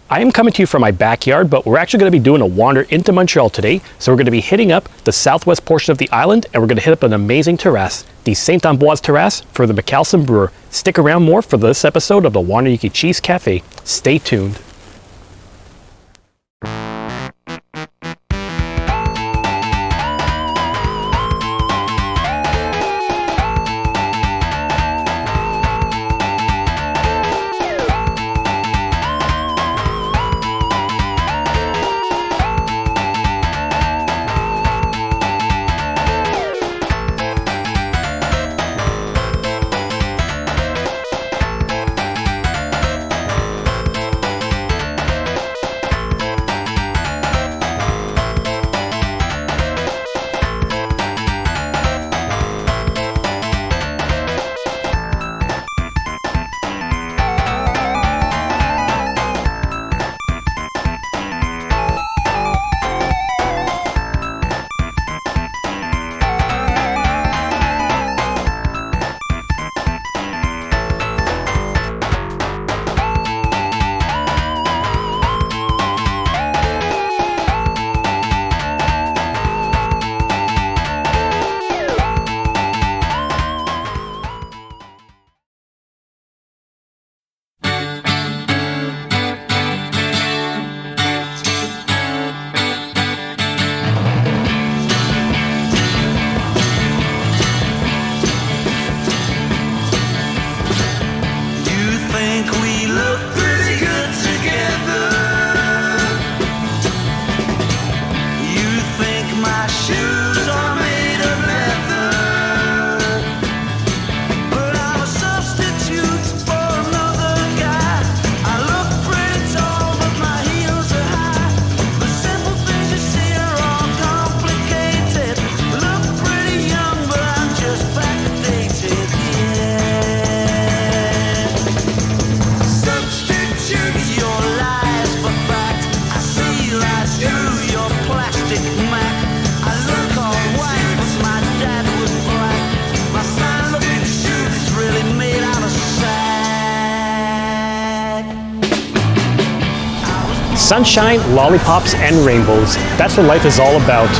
I am coming to you from my backyard, but we're actually going to be doing a wander into Montreal today. So we're going to be hitting up the southwest portion of the island, and we're going to hit up an amazing terrace, the Saint-Ambroise Terrasse for the McAuslan brewer. Stick around more for this episode of the WUCC Cheese Cafe. Stay tuned. Sunshine, lollipops, and rainbows. That's what life is all about.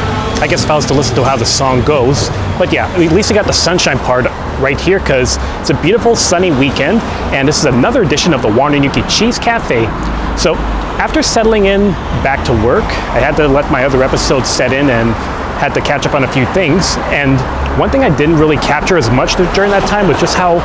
I guess if I was to listen to how the song goes. But yeah, at least I got the sunshine part right here because it's a beautiful sunny weekend, and this is another edition of the WUCC Cheese Cafe. So after settling in back to work, I had to let my other episodes set in and had to catch up on a few things. And one thing I didn't really capture as much during that time was just how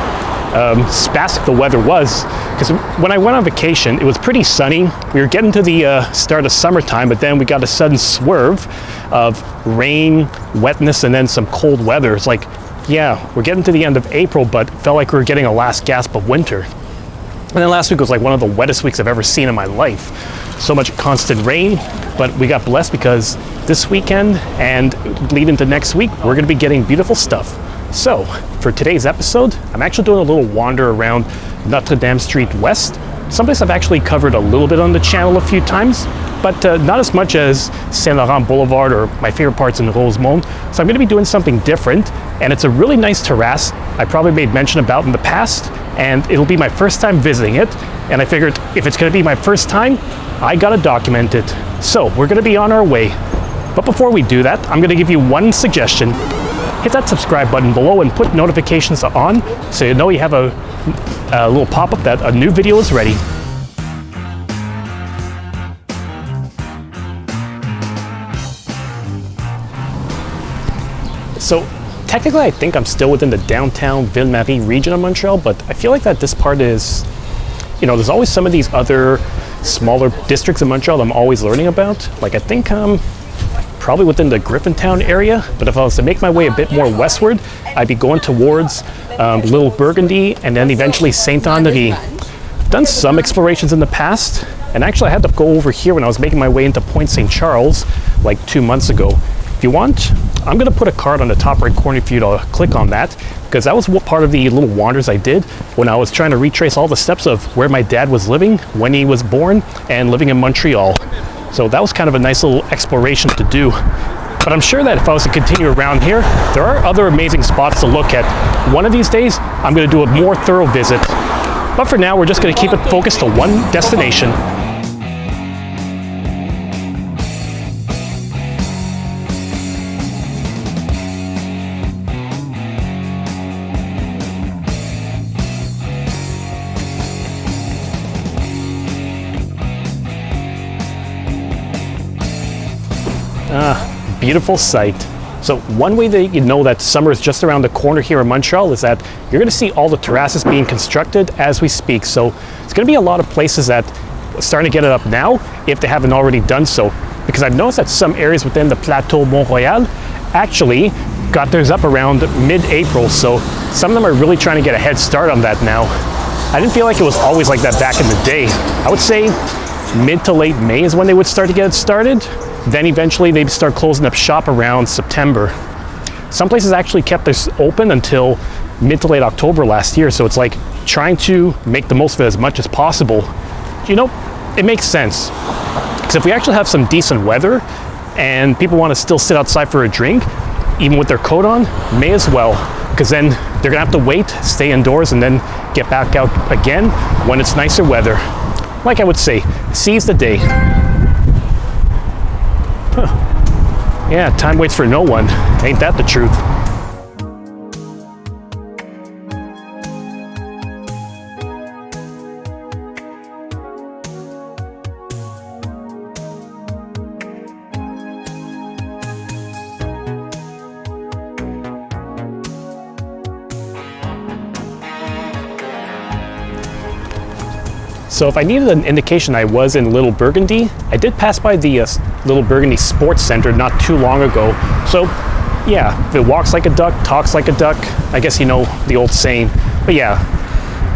spastic the weather was, because when I went on vacation it was pretty sunny. We were getting to the start of summertime, but then we got a sudden swerve of rain, wetness, and then some cold weather. It's like, yeah, we're getting to the end of April, but it felt like we were getting a last gasp of winter. And then last week was like one of the wettest weeks I've ever seen in my life. So much constant rain, but we got blessed because this weekend and leading into next week we're going to be getting beautiful stuff. So, for today's episode, I'm actually doing a little wander around Notre Dame Street West, someplace I've actually covered a little bit on the channel a few times, but not as much as Saint-Laurent Boulevard or my favorite parts in Rosemont. So I'm going to be doing something different, and it's a really nice terrace I probably made mention about in the past, and it'll be my first time visiting it, and I figured if it's going to be my first time, I got to document it. So, we're going to be on our way. But before we do that, I'm going to give you one suggestion. Hit that subscribe button below and put notifications on so you know you have a little pop-up that a new video is ready. So technically I think I'm still within the downtown Ville-Marie region of Montreal, but I feel like that this part is, you know, there's always some of these other smaller districts in Montreal that I'm always learning about. Like I think probably within the Griffintown area, but if I was to make my way a bit more westward, I'd be going towards Little Burgundy and then eventually Saint-Henri. I've done some explorations in the past, and actually I had to go over here when I was making my way into Point St. Charles like 2 months ago. If you want, I'm going to put a card on the top right corner for you to click on that, because that was what part of the little wanders I did when I was trying to retrace all the steps of where my dad was living when he was born and living in Montreal. So that was kind of a nice little exploration to do. But I'm sure that if I was to continue around here, there are other amazing spots to look at. One of these days, I'm going to do a more thorough visit. But for now, we're just going to keep it focused to one destination. Beautiful sight. So one way that you know that summer is just around the corner here in Montreal is that you're going to see all the terrasses being constructed as we speak. So it's going to be a lot of places that are starting to get it up now if they haven't already done so. Because I've noticed that some areas within the Plateau Montreal actually got theirs up around mid-April. So some of them are really trying to get a head start on that now. I didn't feel like it was always like that back in the day. I would say mid to late May is when they would start to get it started. Then eventually they'd start closing up shop around September. Some places actually kept this open until mid to late October last year. So it's like trying to make the most of it as much as possible. You know, it makes sense. Because if we actually have some decent weather and people want to still sit outside for a drink, even with their coat on, may as well. Because then they're gonna have to wait, stay indoors, and then get back out again when it's nicer weather. Like I would say, seize the day. Yeah, time waits for no one. Ain't that the truth? So if I needed an indication I was in Little Burgundy, I did pass by the Little Burgundy Sports Center not too long ago. So yeah, if it walks like a duck, talks like a duck, I guess you know the old saying. But yeah,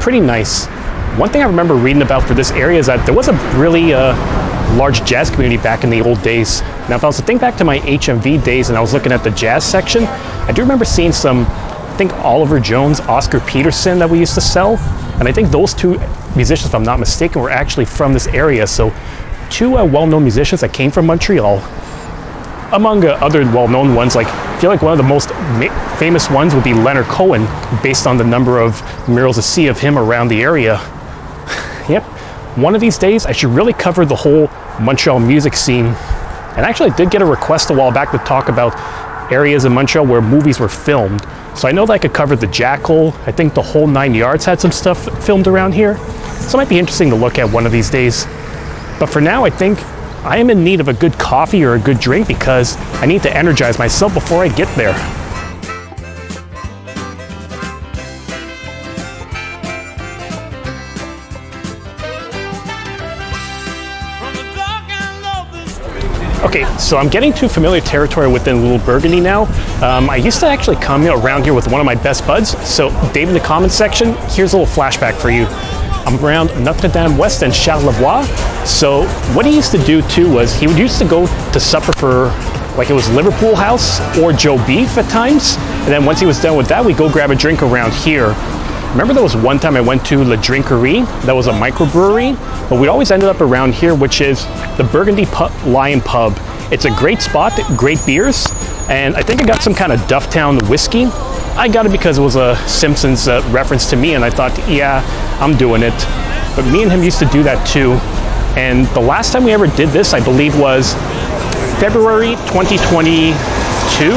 pretty nice. One thing I remember reading about for this area is that there was a really large jazz community back in the old days. Now if I was to think back to my HMV days and I was looking at the jazz section, I do remember seeing some, I think Oliver Jones, Oscar Peterson that we used to sell. And I think those two musicians, if I'm not mistaken, were actually from this area. So two well-known musicians that came from Montreal. Among other well-known ones, like I feel like one of the most famous ones would be Leonard Cohen, based on the number of murals I see of him around the area. Yep, one of these days I should really cover the whole Montreal music scene. And actually I did get a request a while back to talk about areas in Montreal where movies were filmed. So I know that I could cover the Jackal. I think the whole 9 Yards had some stuff filmed around here. So it might be interesting to look at one of these days. But for now, I think I am in need of a good coffee or a good drink because I need to energize myself before I get there. Okay, so I'm getting to familiar territory within Little Burgundy now. I used to actually come around here with one of my best buds. So Dave in the comments section, here's a little flashback for you. I'm around Notre Dame West and Charlevoix. So what he used to do too was he would used to go to supper for, like it was Liverpool House or Joe Beef at times. And then once he was done with that, we'd go grab a drink around here. Remember there was one time I went to La Drinkerie, that was a microbrewery, but we always ended up around here, which is the Burgundy Lion Pub. It's a great spot, great beers, and I think I got some kind of Dufftown whiskey. I got it because it was a Simpsons reference to me, and I thought, yeah, I'm doing it. But me and him used to do that too, and the last time we ever did this, I believe, was February 2022?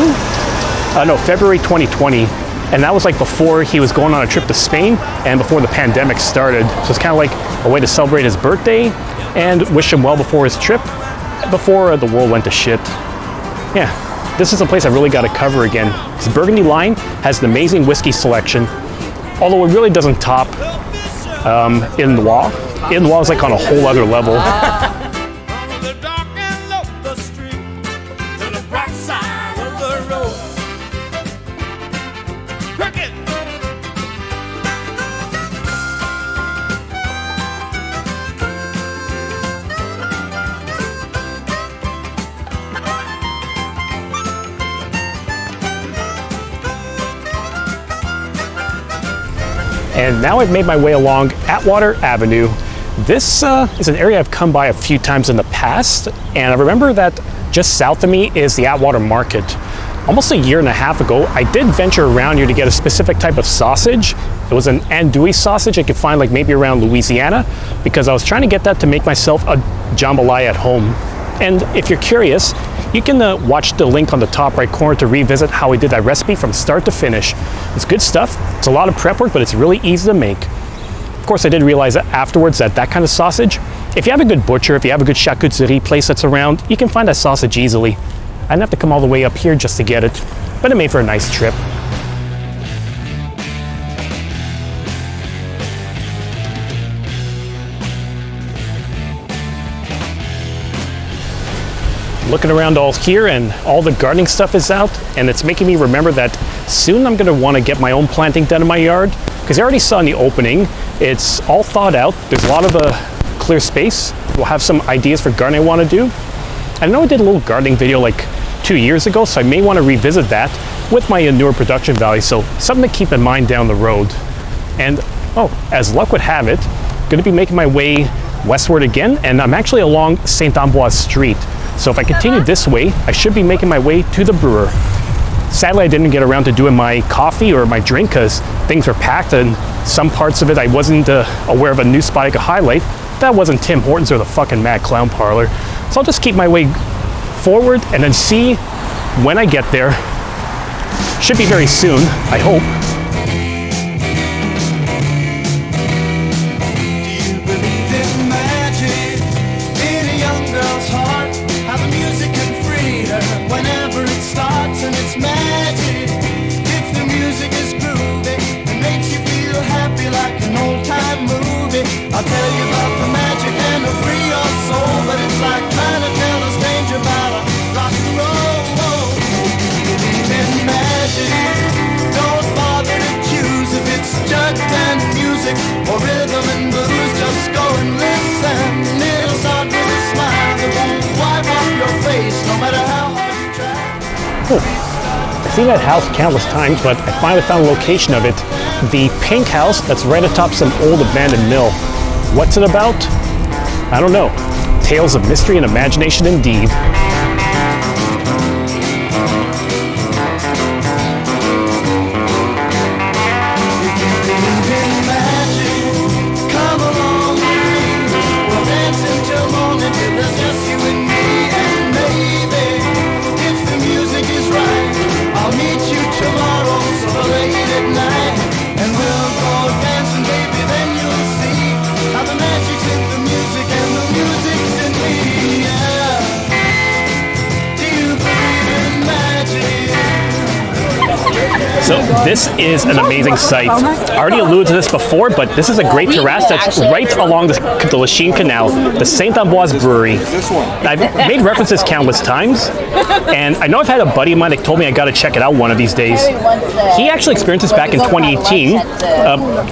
No, February 2020. And that was like before he was going on a trip to Spain and before the pandemic started. So it's kind of like a way to celebrate his birthday and wish him well before his trip, before the world went to shit. Yeah, this is a place I really got to cover again. This Burgundy Line has an amazing whiskey selection, although it really doesn't top In Noir. In Noir is like on a whole other level. And now I've made my way along Atwater Avenue. This is an area I've come by a few times in the past, and I remember that just south of me is the Atwater Market. Almost a year and a half ago, I did venture around here to get a specific type of sausage. It was an andouille sausage I could find like maybe around Louisiana, because I was trying to get that to make myself a jambalaya at home. And if you're curious, you can watch the link on the top right corner to revisit how we did that recipe from start to finish. It's good stuff. It's a lot of prep work, but it's really easy to make. Of course, I did realize that afterwards that kind of sausage, if you have a good butcher, if you have a good charcuterie place that's around, you can find that sausage easily. I didn't have to come all the way up here just to get it, but it made for a nice trip. Looking around all here, and all the gardening stuff is out, and it's making me remember that soon I'm going to want to get my own planting done in my yard, because I already saw in the opening, it's all thought out. There's a lot of clear space. We'll have some ideas for gardening I want to do. I know I did a little gardening video like 2 years ago, so I may want to revisit that with my newer production value, so something to keep in mind down the road. And as luck would have it, I'm going to be making my way westward again, and I'm actually along Saint-Ambroise Street. So if I continue this way, I should be making my way to the brewer. Sadly, I didn't get around to doing my coffee or my drink because things were packed, and some parts of it I wasn't aware of a new spot I could highlight. That wasn't Tim Hortons or the fucking Mad Clown Parlor. So I'll just keep my way forward and then see when I get there. Should be very soon, I hope. I'll tell you about the magic and the free your soul, but it's like trying to tell a stranger about a rock and roll. Believe in magic, don't bother to choose if it's jug and music or rhythm and blues. Just go and listen. It'll start with a smile that won't wipe off your face, no matter how hard you try. I've seen that house countless times, but I finally found the location of it. The pink house that's right atop some old abandoned mill. What's it about? I don't know. Tales of mystery and imagination indeed. So this is an amazing site. I already alluded to this before, but this is a great terrace that's right along the Lachine Canal, the Saint-Ambroise Brewery. I've made references countless times, and I know I've had a buddy of mine that told me I got to check it out one of these days. He actually experienced this back in 2018.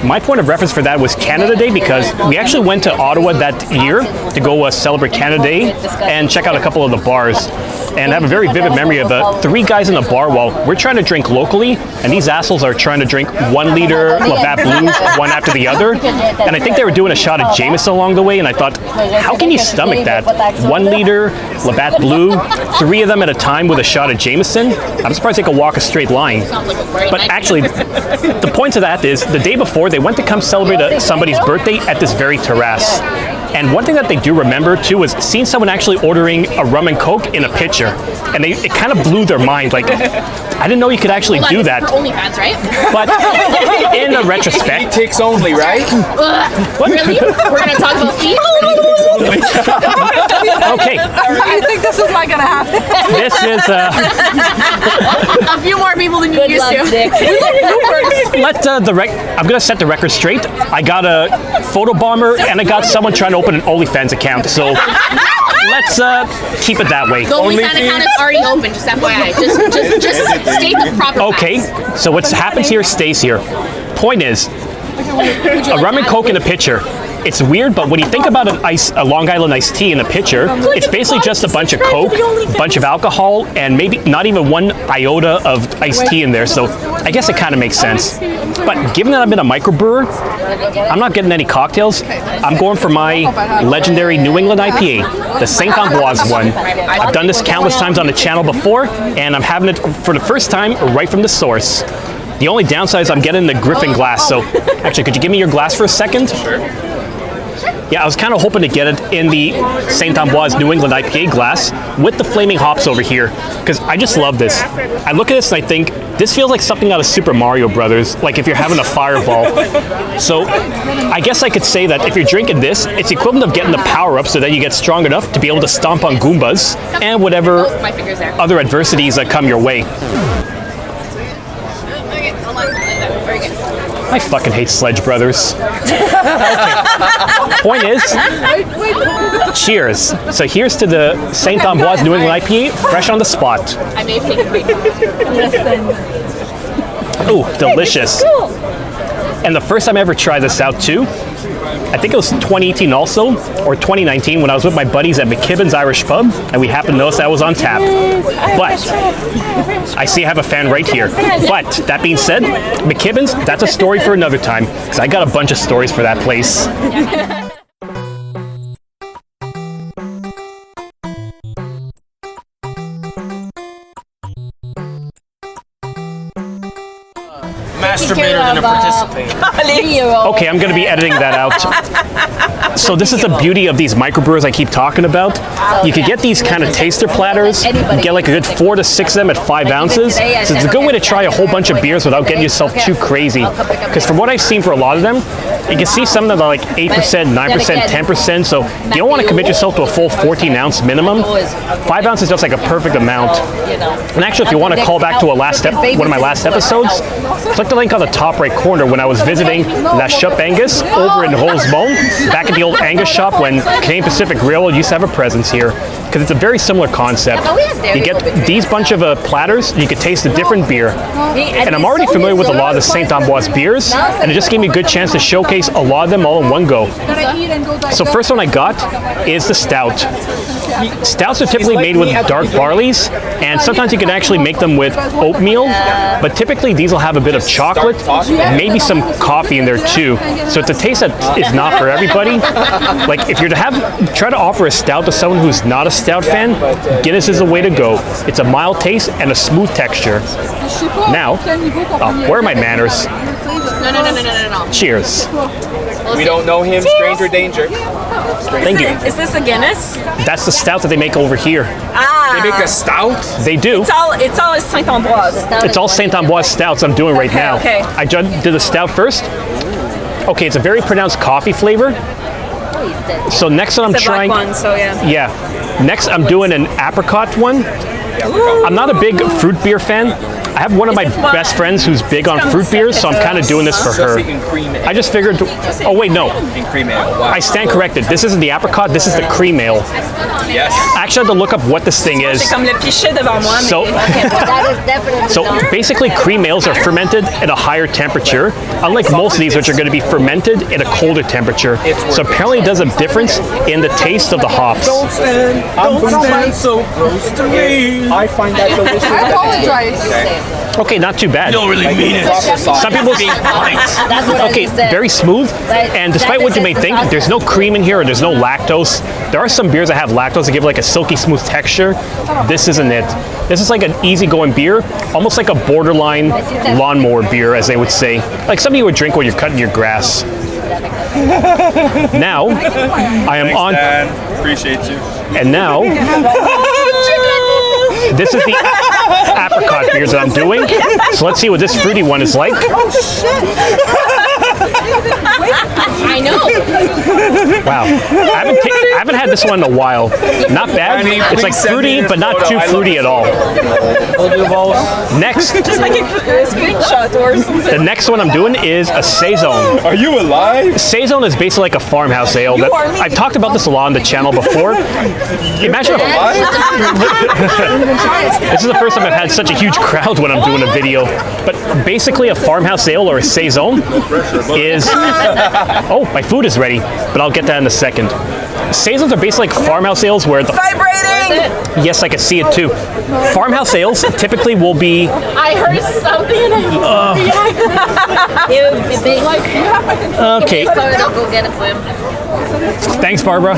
My point of reference for that was Canada Day, because we actually went to Ottawa that year to go celebrate Canada Day and check out a couple of the bars. And I have a very vivid memory of 3 guys in the bar while we're trying to drink locally, and these assholes are trying to drink 1 liter Labatt Blue one after the other. And I think they were doing a shot of Jameson along the way, and I thought, how can you stomach that? 1 liter Labatt Blue, 3 of them at a time with a shot of Jameson? I'm surprised they could walk a straight line. But actually, the point of that is, the day before, they went to come celebrate somebody's birthday at this very terrace. And one thing that they do remember too is seeing someone actually ordering a rum and coke in a pitcher, and it kind of blew their mind. Like, I didn't know you could actually do that. For OnlyFans, right? But in a retrospect, ticks only, right? What? Really? We're gonna talk about feet? Okay. I think this is not gonna happen. This is A few more people than you used to. I'm gonna set the record straight. I got a photo bomber, and I got someone trying to open an OnlyFans account. So let's keep it that way. The OnlyFans account is already open, just FYI. Just state the proper Okay, facts. so what happens here stays here. Point is, a rum and coke in a pitcher. It's weird, but when you think about a Long Island iced tea in a pitcher, it's basically just a bunch of Coke, a bunch of alcohol, and maybe not even 1 iota of iced tea in there. So I guess it kind of makes sense. But given that I've been a microbrewer, I'm not getting any cocktails. I'm going for my legendary New England IPA, the Saint-Ambroise one. I've done this countless times on the channel before, and I'm having it for the first time right from the source. The only downside is I'm getting the Griffin glass. So actually, could you give me your glass for a second? Sure. Yeah, I was kind of hoping to get it in the Saint-Ambroise New England IPA glass with the flaming hops over here, because I just love this. I look at this and I think, this feels like something out of Super Mario Brothers, like if you're having a fireball. So I guess I could say that if you're drinking this, it's equivalent of getting the power up so that you get strong enough to be able to stomp on Goombas and whatever My fingers there. other adversities that come your way. Okay, hold on. Very good. I fucking hate Sledge Brothers. Okay. Point is, cheers. So here's to the Saint-Ambroise New England IPA, fresh on the spot. I may have taken Ooh, delicious. And the first time I ever tried this out too, I think it was 2018 also, or 2019, when I was with my buddies at McKibben's Irish Pub, and we happened to notice that was on tap. But I see I have a fan right here. But that being said, McKibben's, that's a story for another time, because I got a bunch of stories for that place. Masturbator than a participator. Okay, I'm going to be editing that out. So this is the beauty of these microbrewers I keep talking about. You could get these kind of taster platters, you get like a good 4 to 6 of them at 5 ounces. So it's a good way to try a whole bunch of beers without getting yourself too crazy. Because from what I've seen for a lot of them, you can see some that are like 8%, 9%, 10%. So you don't want to commit yourself to a full 14-ounce minimum. 5 ounces is just like a perfect amount. And actually, if you want to call back to one of my last episodes, click the link on the top right corner when I was visiting La Shop Angus over in Holsbone, back at the old Angus shop when Canadian Pacific Railroad used to have a presence here. Because it's a very similar concept. You get these bunch of platters, you can taste a different beer. And I'm already familiar with a lot of the Saint-Ambroise beers, and it just gave me a good chance to showcase a lot of them all in one go. So first one I got is the stout. Stouts are typically made with dark barleys, and sometimes you can actually make them with oatmeal, but typically these will have a bit of chocolate, maybe some coffee in there too. So it's a taste that is not for everybody. Like if you're to try to offer a stout to someone who's not a stout fan, Guinness is the way to go. It's a mild taste and a smooth texture. Now, where are my manners? No. Cheers. We don't know him, stranger danger. Thank you. Is this a Guinness? That's the stout that they make over here. They make a stout? They do. It's all Saint-Ambroise. It's all Saint-Ambroise stouts I'm doing right now. Okay. I did the stout first. Okay, it's a very pronounced coffee flavor. So next one I'm trying. Black one, so yeah. Yeah. Next I'm doing an apricot one. I'm not a big fruit beer fan. I have one of my best friends who's big on fruit beers, so I'm kind of doing this for her. I just figured, oh wait, no. Cream ale. Wow. I stand corrected. This isn't the apricot, this is the cream ale. Yes. I actually had to look up what this thing is. Comme le pichet devant moi. So basically cream ales are fermented at a higher temperature, unlike most of these which are going to be fermented at a colder temperature. So apparently it does a difference in the taste of the hops. Don't stand so close to me. I find that delicious. I apologize. Okay, not too bad. You don't really mean it. Some people okay, very smooth, and despite what you may think, there's no cream in here or there's no lactose. There are some beers that have lactose that give like a silky smooth texture. This isn't it. This is like an easygoing beer, almost like a borderline lawnmower beer, as they would say. Like something you would drink when you're cutting your grass. Now, I am on. Dan, appreciate you. And now, this is the apricot beers that I'm doing. So let's see what this fruity one is like. I know. Wow. I haven't had this one in a while. Not bad. It's like fruity, but not too fruity at all. Next. Just like a screenshot or something. The next one I'm doing is a Saison. Are you alive? Saison is basically like a farmhouse ale. I've talked about this a lot on the channel before. Imagine this is the first time I've had such a huge crowd when I'm doing a video. But basically a farmhouse ale or a Saison is... Oh, my food is ready, but I'll get that in a second. Saisons are basically like farmhouse ales where the... Vibrating! Yes, I can see it too. Farmhouse ales typically will be... I heard something. Okay. I'll go get it for him. Thanks, Barbara.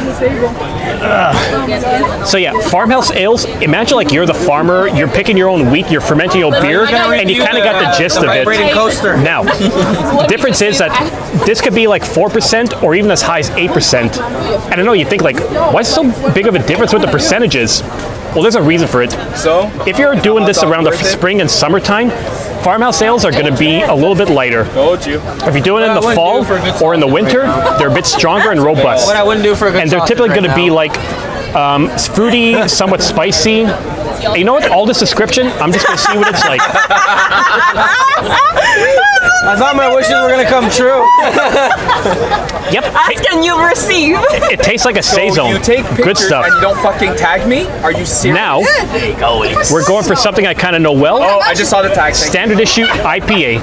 So yeah, farmhouse ales, imagine like you're the farmer, you're picking your own wheat, you're fermenting your beer, and you kind of got the gist of it. Vibrating coaster. Now, the difference is that this could be like 4% or even as high as 8%. And I know you think like, why is so big of a difference with the percentages? Well, there's a reason for it. So, If you're doing this around the spring and summertime, farmhouse ales are going to be a little bit lighter. told you. If you're doing it in the fall or in the winter, they're a bit stronger and robust. What I wouldn't do for a good And they're sausage typically right going to be now. like fruity, somewhat spicy. You know what? All this description, I'm just going to see what it's like. I thought my wishes were gonna come true. Yep. Ask and you'll receive. It tastes like a saison. You take Good pictures stuff. and you don't fucking tag me? Are you serious? Now, we're going for something I kind of know well. Oh, I just saw the tag. Standard issue IPA.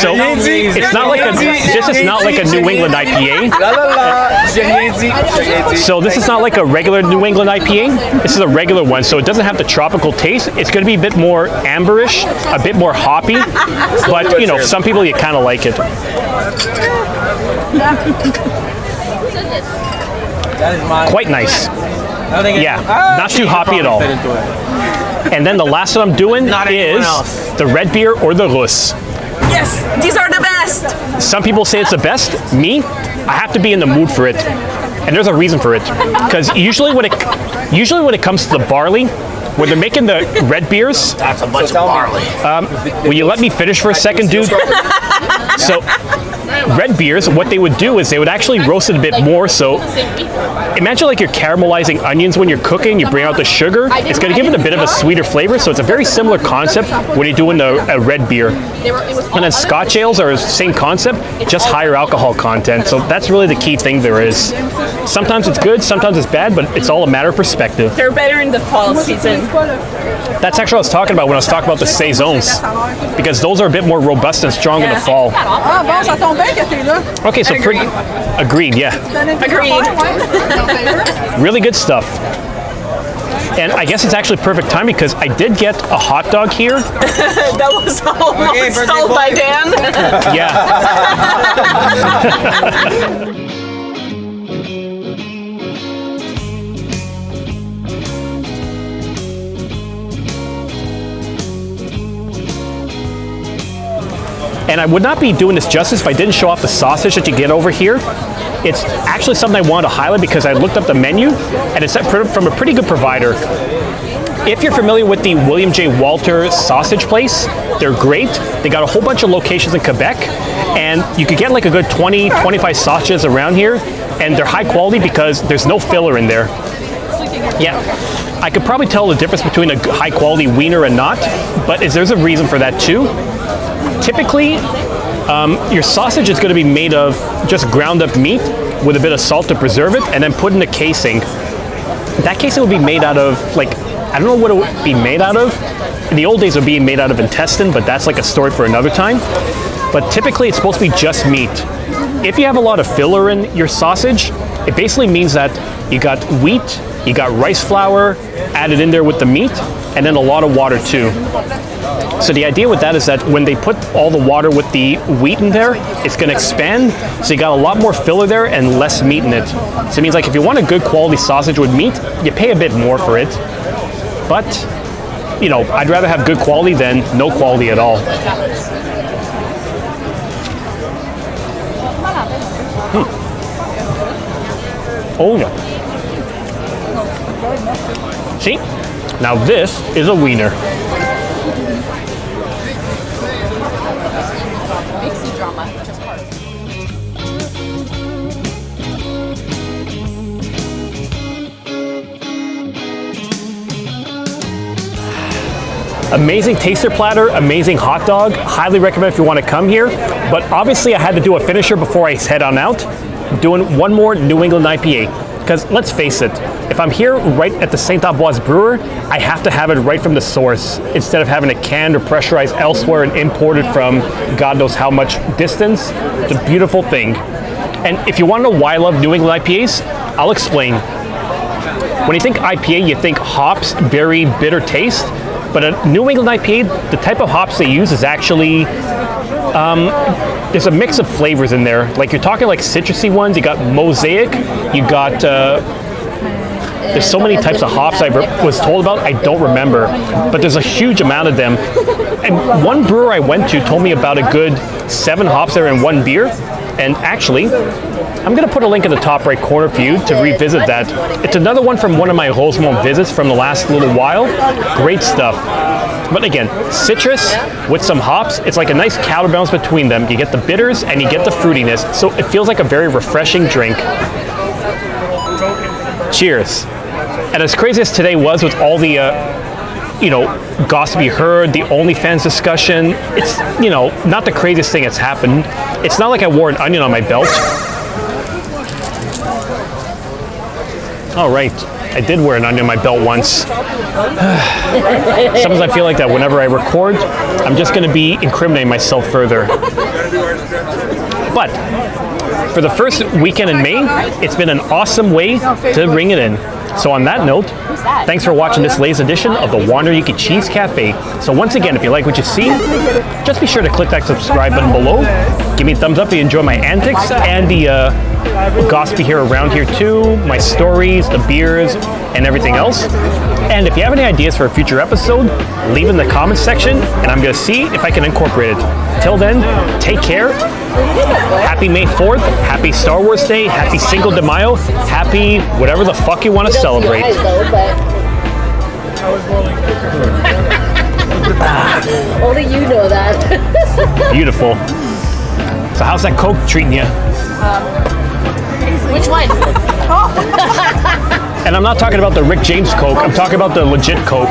So it's not like this is not like a New England IPA. La la la. J'ai rien dit. J'ai rien dit. So this is not like a regular New England IPA. This is a regular one, so it doesn't have the tropical taste. It's going to be a bit more amberish, a bit more hoppy. But you know, some people you kind of like it. That is mine. Quite nice. I think Yeah, not too hoppy at all. Fit into it. And then the last one I'm doing Not anyone is else. the red beer or the Russe. Yes, these are the best. Some people say it's the best. Me, I have to be in the mood for it, and there's a reason for it. Because usually when it comes to the barley, when they're making the red beers, That's a bunch of barley. will you let me finish for a second, dude? So, red beers, what they would do is they would actually roast it a bit more. So, imagine like you're caramelizing onions when you're cooking. You bring out the sugar. It's going to give it a bit of a sweeter flavor. So, it's a very similar concept when you're doing a red beer. And then Scotch ales are the same concept, just higher alcohol content. So, that's really the key thing there is. Sometimes it's good, sometimes it's bad, but it's all a matter of perspective. They're better in the fall season. That's actually what I was talking about when I was talking about the saisons, because those are a bit more robust and strong in the fall. Ah bon, ça tombe bien que t'es là. Okay, so pretty agreed, yeah, Agreed. really good stuff. And I guess it's actually perfect timing because I did get a hot dog here. That was almost birthday stole by boy. Dan. Yeah. And I would not be doing this justice if I didn't show off the sausage that you get over here. It's actually something I wanted to highlight because I looked up the menu and it's from a pretty good provider. If you're familiar with the William J. Walter sausage place, they're great. They got a whole bunch of locations in Quebec, and you could get like a good 20, 25 sausages around here, and they're high quality because there's no filler in there. Yeah, I could probably tell the difference between a high quality wiener and not, but there's a reason for that too. Typically, your sausage is going to be made of just ground up meat with a bit of salt to preserve it, and then put in a casing. That casing would be made out of, like, I don't know what it would be made out of. In the old days, it would be made out of intestine, but that's like a story for another time. But typically, it's supposed to be just meat. If you have a lot of filler in your sausage, it basically means that you got wheat, you got rice flour added in there with the meat, and then a lot of water too. So the idea with that is that when they put all the water with the wheat in there, it's going to expand. So you got a lot more filler there and less meat in it. So it means like if you want a good quality sausage with meat, you pay a bit more for it. But, you know, I'd rather have good quality than no quality at all. Oh yeah. See? Now this is a wiener. Amazing taster platter, amazing hot dog. Highly recommend if you want to come here. But obviously I had to do a finisher before I head on out. Doing one more New England IPA. Because let's face it, if I'm here right at the Saint-Ambroise brewer, I have to have it right from the source instead of having it canned or pressurized elsewhere and imported from God knows how much distance. It's a beautiful thing. And if you want to know why I love New England IPAs, I'll explain. When you think IPA, you think hops, very bitter taste. But a New England IPA, the type of hops they use is actually, there's a mix of flavors in there. Like you're talking like citrusy ones, you got mosaic, you got, there's so many types of hops I was told about, I don't remember. But there's a huge amount of them. And one brewer I went to told me about a good 7 hops there in one beer. And actually, I'm going to put a link in the top right corner for you to revisit that. It's another one from one of my Rosemont visits from the last little while. Great stuff. But again, citrus with some hops, it's like a nice counterbalance between them. You get the bitters and you get the fruitiness, so it feels like a very refreshing drink. Cheers. And as crazy as today was with all the, gossip you heard, the OnlyFans discussion, it's, not the craziest thing that's happened. It's not like I wore an onion on my belt. All right, I did wear an onion on my belt once. Sometimes I feel like that whenever I record, I'm just going to be incriminating myself further. But for the first weekend in May, it's been an awesome way to ring it in. So on that note, thanks for watching this latest edition of the WUCC Cheese Cafe. So once again, if you like what you see, just be sure to click that subscribe button below. Give me a thumbs up if you enjoy my antics and the gossip you hear around here too, my stories, the beers, and everything else. And if you have any ideas for a future episode, leave in the comments section, and I'm going to see if I can incorporate it. Till then, take care. Happy May 4th, happy Star Wars Day, happy Cinco de Mayo, happy whatever the fuck you want to celebrate. Only you know that. Beautiful. So how's that Coke treating you? Which one? And I'm not talking about the Rick James Coke, I'm talking about the legit Coke.